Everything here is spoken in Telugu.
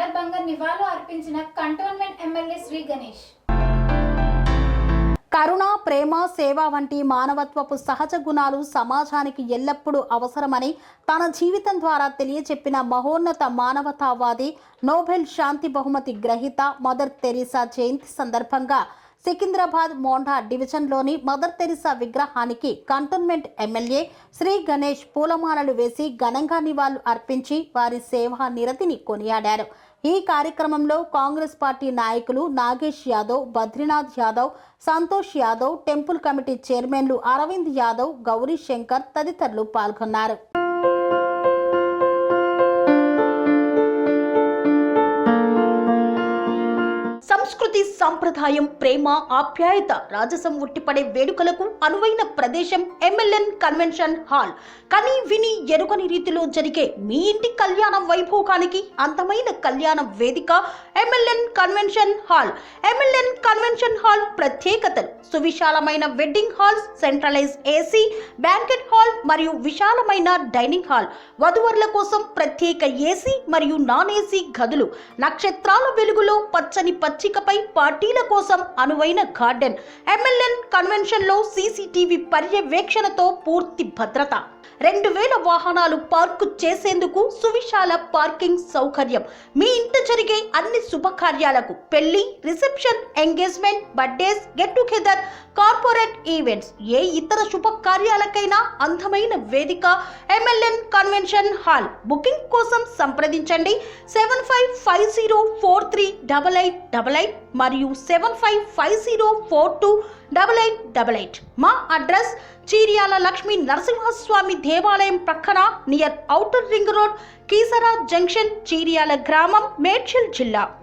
సందర్భంగా నివాళులు అర్పించిన కంటోన్మెంట్ ఎమ్మెల్యే శ్రీ గణేష్. కరుణ, ప్రేమ, సేవ వంటి మానవత్వపు సహజ గుణాలు సమాజానికి ఎల్లప్పుడూ అవసరమని తన జీవితం ద్వారా తెలియచెప్పిన మహోన్నత మానవతావాది, నోబెల్ శాంతి బహుమతి గ్రహీత మదర్ తెరీసా జయంతి సందర్భంగా సికింద్రాబాద్ మోండా డివిజన్లోని మదర్ తెరీసా విగ్రహానికి కంటోన్మెంట్ ఎమ్మెల్యే శ్రీ గణేష్ పూలమాలలు వేసి ఘనంగా నివాళులు అర్పించి వారి సేవా నిరతిని కొనియాడారు. ఈ కార్యక్రమంలో కాంగ్రెస్ పార్టీ నాయకులు నాగేష్ యాదవ్, బద్రీనాథ్ యాదవ్, సంతోష్ యాదవ్, టెంపుల్ కమిటీ చైర్మన్లు అరవింద్ యాదవ్, గౌరీ శంకర్ తదితరులు పాల్గొన్నారు. సంస్కృతి, సంప్రదాయం, ప్రేమ, ఆప్యాయత, రాజసం ఉట్టిపడే వేడుకలకు అనువైన ప్రదేశం ఎంఎల్ఎన్ కన్వెన్షన్ హాల్. కని విని ఎరుగని రీతిలో జరిగే మీ ఇంటి కళ్యాణ వైభోగానికి అందమైన కళ్యాణ వేదిక MLN convention hall. MLN convention hall ప్రత్యేకతలు: సువిశాలమైన wedding halls, centralise AC banquet hall మరియు విశాలమైన డైనింగ్ హాల్, వధువరుల కోసం ప్రత్యేక ఏసీ మరియు నాన్ ఏసీ గదులు, నక్షత్రాల వెలుగులో పచ్చని పచ్చికపై పార్టీల కోసం అనువైన గార్డెన్. ఎంఎల్ఎన్ కన్వెన్షన్ లో సీసీటీవీ పర్యవేక్షణతో పూర్తి భద్రత, 2000 వాహనాలు పార్కు చేసేందుకు సువిశాల పార్కింగ్ సౌకర్యం. మీ ఇంట జరిగే అన్ని శుభకార్యాలకు, పెళ్లి, reception, engagement, birthdays, get together, corporate events, ఏ ఇతర శుభకార్యాలకైనా అందమైన వేదిక ఎంఎల్ఎన్ కన్వెన్షన్ హాల్. బుకింగ్ కోసం సంప్రదించండి 7550438888 మరియు 7550428888. మా అడ్రస్ చీర్యాల లక్ష్మీ నరసింహస్వామి దేవాలయం ప్రక్కన, near outer ring road, Keesara junction, Cheeryal గ్రామం, మేడ్చల్ జిల్లా.